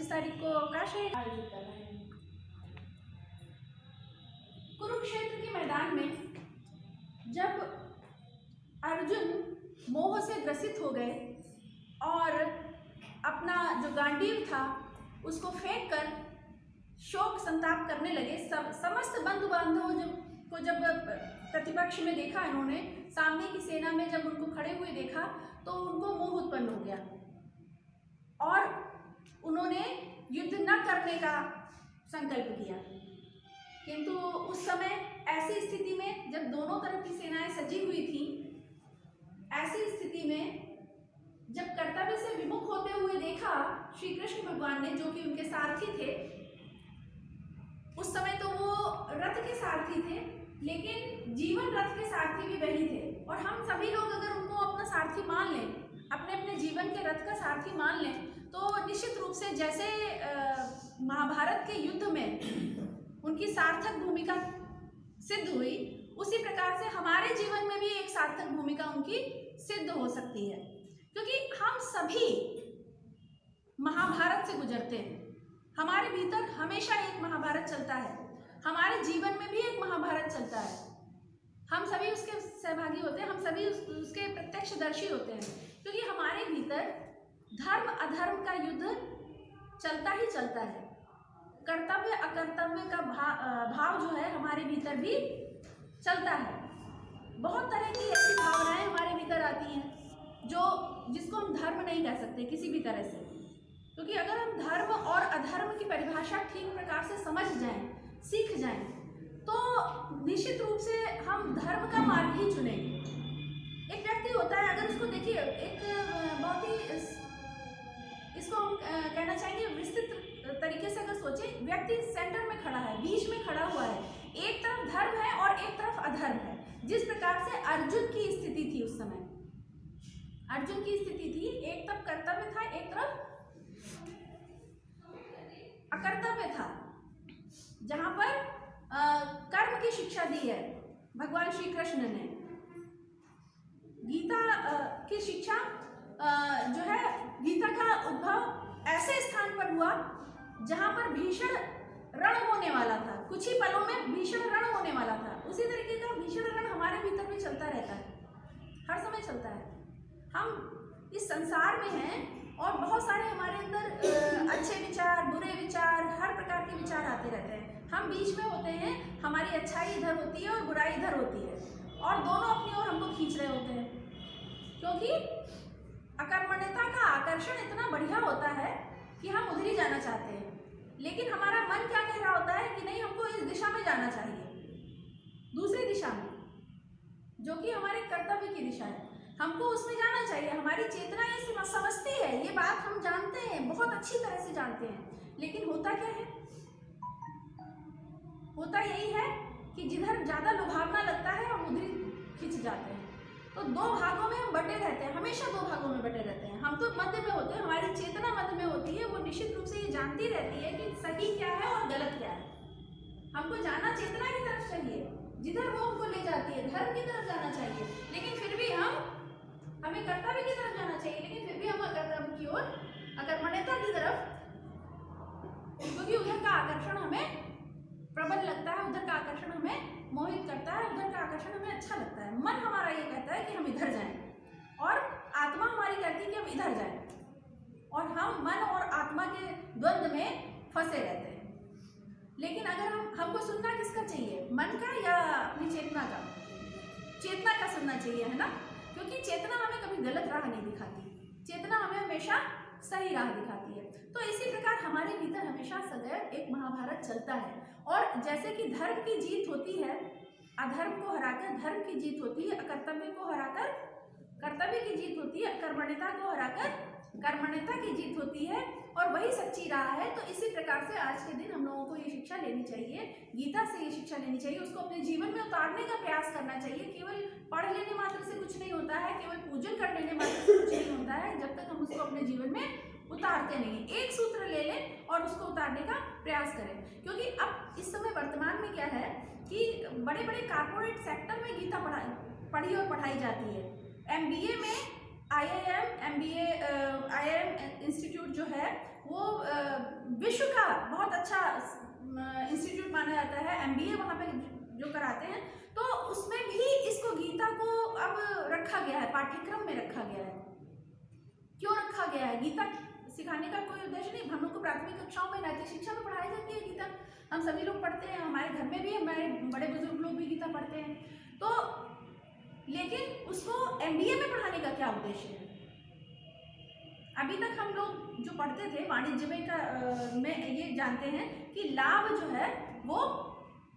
25 तारीख को अवकाश है, आयोजित कर रहे हैं। कुरुक्षेत्र के मैदान में जब अर्जुन मोह से ग्रसित हो गए और अपना जो गांडीव था उसको फेंक कर शोक संताप करने लगे, समस्त बंधु बांधवों को जब प्रतिपक्ष में देखा, इन्होंने सामने की सेना में जब उनको खड़े हुए देखा तो उनको मोह उत्पन्न हो गया और उन्होंने युद्ध न करने का संकल्प किया। किंतु उस समय ऐसी स्थिति में जब दोनों तरफ की सेनाएं सजी हुई थी, ऐसी स्थिति में जब कर्तव्य से विमुख होते हुए देखा श्री कृष्ण भगवान ने, जो कि उनके सारथी थे, उस समय तो वो रथ के सारथी थे, लेकिन जीवन रथ के सारथी भी वही थे। और हम सभी लोग अगर उनको अपना सारथी मान लें, अपने अपने जीवन के रथ का सारथी मान लें, तो निश्चित रूप से जैसे महाभारत के युद्ध में उनकी सार्थक भूमिका सिद्ध हुई, उसी प्रकार से हमारे जीवन में भी एक सार्थक भूमिका उनकी सिद्ध हो सकती है। क्योंकि हम सभी महाभारत से गुजरते हैं, हमारे भीतर हमेशा एक महाभारत चलता है, हमारे जीवन में भी एक महाभारत चलता है। हम सभी उसके सहभागी होते हैं, हम सभी उसके प्रत्यक्षदर्शी होते हैं, क्योंकि हमारे भीतर धर्म अधर्म का युद्ध चलता ही चलता है। कर्तव्य अकर्तव्य का भाव जो है हमारे भीतर भी चलता है। बहुत तरह की ऐसी भावनाएं हमारे भीतर आती हैं जिसको हम धर्म नहीं कह सकते किसी भी तरह से, क्योंकि अगर हम धर्म और अधर्म की परिभाषा ठीक प्रकार से समझ जाएं, सीख जाएं, तो निश्चित रूप से हम धर्म का मार्ग ही चुनेंगे। एक व्यक्ति होता है, अगर उसको देखिए, एक बहुत ही इसको हम कहना चाहेंगे विस्तृत तरीके से अगर सोचें, व्यक्ति सेंटर में खड़ा है, बीच में खड़ा हुआ है, एक तरफ धर्म है और एक तरफ अधर्म है। जिस प्रकार से अर्जुन की स्थिति थी, उस समय अर्जुन की स्थिति थी, एक तरफ कर्तव्य था, एक तरफ अकर्तव्य था, जहां पर कर्म की शिक्षा दी है भगवान श्री कृष्ण ने। गीता की शिक्षा जो है, गीता का उद्भव ऐसे स्थान पर हुआ जहां पर भीषण रण होने वाला था, कुछ ही पलों में भीषण रण होने वाला था। उसी तरीके का भीषण रण हमारे भीतर भी चलता रहता है, हर समय चलता है। हम इस संसार में हैं और बहुत सारे हमारे अंदर अच्छे विचार, बुरे विचार, हर प्रकार के विचार आते रहते हैं। हम बीच में होते हैं, हमारी अच्छाई इधर होती है और बुराई इधर होती है, और दोनों अपनी ओर हमको खींच रहे होते हैं, क्योंकि अकर्मण्यता का आकर्षण इतना बढ़िया होता है कि हम उधर ही जाना चाहते हैं। लेकिन हमारा मन क्या कह रहा होता है कि नहीं, हमको इस दिशा में जाना चाहिए, दूसरी दिशा में, जो कि हमारे कर्तव्य की दिशा है, हमको उसमें जाना चाहिए। हमारी चेतना ये समझती है, ये बात हम जानते हैं, बहुत अच्छी तरह से जानते हैं। लेकिन होता क्या है, होता यही है कि जिधर ज्यादा लुभावना लगता है हम उधर खिंच जाते हैं। तो दो भागों में हम बटे रहते हैं, हमेशा दो भागों में बटे रहते हैं। हम तो मध्य में होते हैं, हमारी चेतना मध्य में होती है, वो निश्चित रूप से ये जानती रहती है कि सही क्या है और गलत क्या है। हमको जाना चेतना की तरफ चाहिए, जिधर वो हमको ले जाती है, धर्म की तरफ जाना चाहिए, लेकिन फिर भी हमें कर्तव्य की तरफ जाना चाहिए, लेकिन फिर भी हम अकर्तव्य की ओर, अकर्मण्यता की तरफ, क्योंकि उधर का आकर्षण हमें प्रबल लगता है, उधर का आकर्षण हमें मोहित करता है, उधर का आकर्षण हमें अच्छा लगता है। मन हमारा ये कहता है कि हम इधर जाएं, और आत्मा हमारी कहती है कि हम इधर जाएं, और हम मन और आत्मा के द्वंद्व में फंसे रहते हैं। लेकिन अगर हमको सुनना किसका चाहिए, मन का या अपनी चेतना का? चेतना का सुनना चाहिए, है ना, क्योंकि चेतना हमें कभी गलत राह नहीं दिखाती, चेतना हमें हमेशा सही राह दिखाती है। तो इसी प्रकार हमारे भीतर हमेशा सदैव एक महाभारत चलता है, और जैसे कि धर्म की जीत होती है, अधर्म को हराकर धर्म की जीत होती है, अकर्तव्य को हराकर कर्तव्य की जीत होती है, कर्मण्यता को हराकर कर्मण्यता की जीत होती है, और वही सच्ची राह है। तो इसी प्रकार से आज के दिन हम लोगों को ये शिक्षा लेनी चाहिए, गीता से ये शिक्षा लेनी चाहिए, उसको अपने जीवन में उतारने का प्रयास करना चाहिए। केवल पढ़ लेने मात्र से कुछ नहीं होता है, केवल पूजन कर लेने मात्र से कुछ नहीं होता है, जब तक हम उसको अपने जीवन में उतारते नहीं। एक सूत्र ले लें और उसको उतारने का प्रयास करें, क्योंकि अब इस समय वर्तमान में क्या है कि बड़े बड़े कारपोरेट सेक्टर में गीता पढ़ी और पढ़ाई जाती है। MBA में IIM इंस्टीट्यूट जो है वो विश्व का बहुत अच्छा इंस्टीट्यूट माना जाता है। MBA वहाँ पे जो कराते हैं, तो उसमें भी इसको गीता को अब रखा गया है, पाठ्यक्रम में रखा गया है। क्यों रखा गया है? गीता सिखाने का कोई उद्देश्य नहीं। हम लोग को प्राथमिक कक्षाओं में नैतिक शिक्षा में पढ़ाई जाती है गीता, हम सभी लोग पढ़ते हैं, हमारे घर में भी हमारे बड़े बुजुर्ग लोग भी गीता पढ़ते हैं। तो लेकिन उसको MBA में पढ़ाने का क्या उद्देश्य है? अभी तक हम लोग जो पढ़ते थे वाणिज्य में ये जानते हैं कि लाभ जो है वो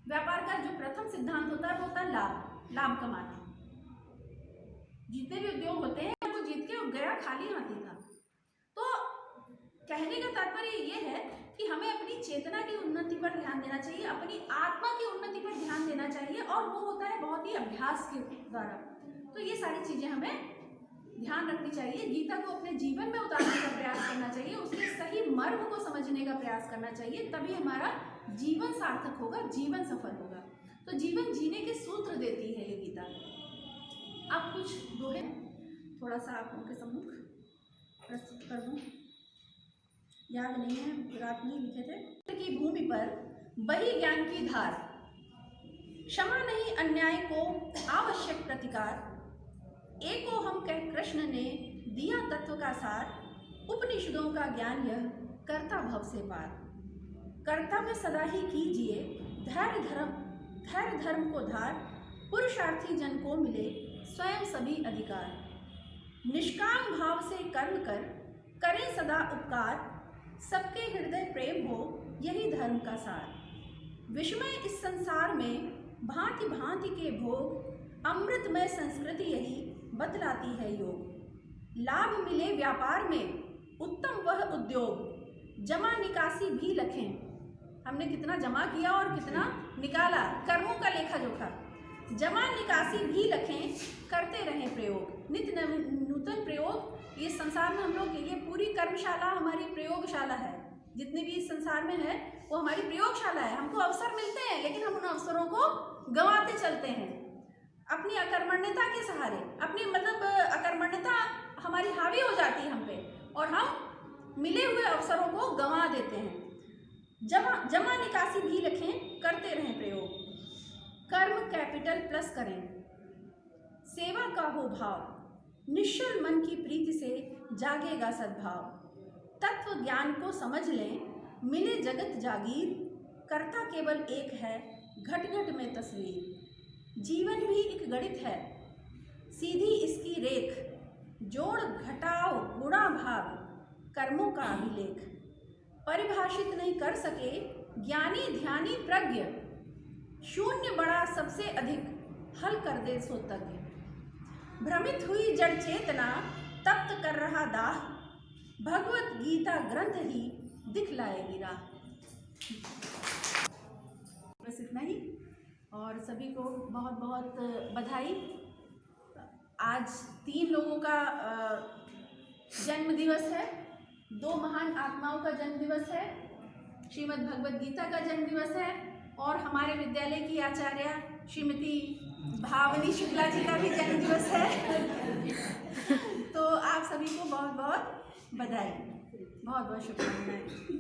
व्यापार का जो प्रथम सिद्धांत होता है वो होता है लाभ कमाना। जितने भी उद्योग होते हैं वो जीत के गया खाली हाथी था। तो कहने का तात्पर्य ये है कि हमें अपनी चेतना की उन्नति पर ध्यान देना चाहिए, अपनी आत्मा की उन्नति पर ध्यान देना चाहिए, और वो होता है बहुत ही अभ्यास के द्वारा। तो ये सारी चीजें हमें ध्यान रखनी चाहिए। गीता को अपने जीवन में उतारने का प्रयास करना चाहिए, उसके सही मर्म को समझने का प्रयास करना चाहिए, तभी हमारा जीवन सार्थक होगा, जीवन सफल होगा। तो जीवन जीने के सूत्र देती है ये गीता। अब कुछ दोहे थोड़ा सा आप उनके सम्मुख प्रस्तुत कर दूं। याद नहीं है, रात नहीं लिखे थे। की भूमि पर बही ज्ञान की धार, क्षमा नहीं अन्याय को आवश्यक प्रतिकार, एको हम कह कृष्ण ने दिया तत्व का सार, उपनिषदों का ज्ञान यह कर्ता भव से पार। कर्तव्य सदा ही कीजिए धैर्य धर्म को धार, पुरुषार्थी जन को मिले स्वयं सभी अधिकार। निष्काम भाव से कर्म करें सदा उपकार, सबके हृदय प्रेम हो यही धर्म का सार। विस्मय इस संसार में भांति भांति के भोग, अमृतमय संस्कृति यही बतलाती है योग। लाभ मिले व्यापार में उत्तम वह उद्योग, जमा निकासी भी लखें। हमने कितना जमा किया और कितना निकाला, कर्मों का लेखा जोखा। जमा निकासी भी लखें, करते रहें प्रयोग, नित्य नूतन प्रयोग। ये संसार में हम लोग, ये पूरी कर्मशाला हमारी प्रयोगशाला है। जितनी भी इस संसार में है वो हमारी प्रयोगशाला है। हमको अवसर मिलते हैं लेकिन हम उन अवसरों को गंवाते चलते हैं अपनी अकर्मण्यता के सहारे। अपनी अकर्मण्यता हमारी हावी हो जाती है हम पे, और हम मिले हुए अवसरों को गंवा देते हैं। जमा निकासी भी रखें, करते रहें प्रयोग। कर्म कैपिटल प्लस करें, सेवा का हो भाव, निश्चल मन की प्रीति से जागेगा सद्भाव। तत्व ज्ञान को समझ लें, मिले जगत जागीर, कर्ता केवल एक है घट घट में तस्वीर। जीवन भी एक गणित है सीधी इसकी रेख, जोड़ घटाओ गुणा भाग कर्मों का अभिलेख। परिभाषित नहीं कर सके ज्ञानी ध्यानी प्रज्ञ, शून्य बड़ा सबसे अधिक हल कर दे सो तज्ञ। भ्रमित हुई जड़ चेतना तप्त कर रहा दाह, भगवत गीता ग्रंथ ही दिखलाएगी राह। बस इतना ही, और सभी को बहुत बहुत बधाई। आज 3 लोगों का जन्म दिवस है, 2 महान आत्माओं का जन्म दिवस है, श्रीमद् भगवद गीता का जन्म दिवस है, और हमारे विद्यालय की आचार्य श्रीमती भावनी शुक्ला जी का भी जन्म दिवस है। तो आप सभी को बहुत बहुत बधाई, बहुत बहुत शुभकामनाएं।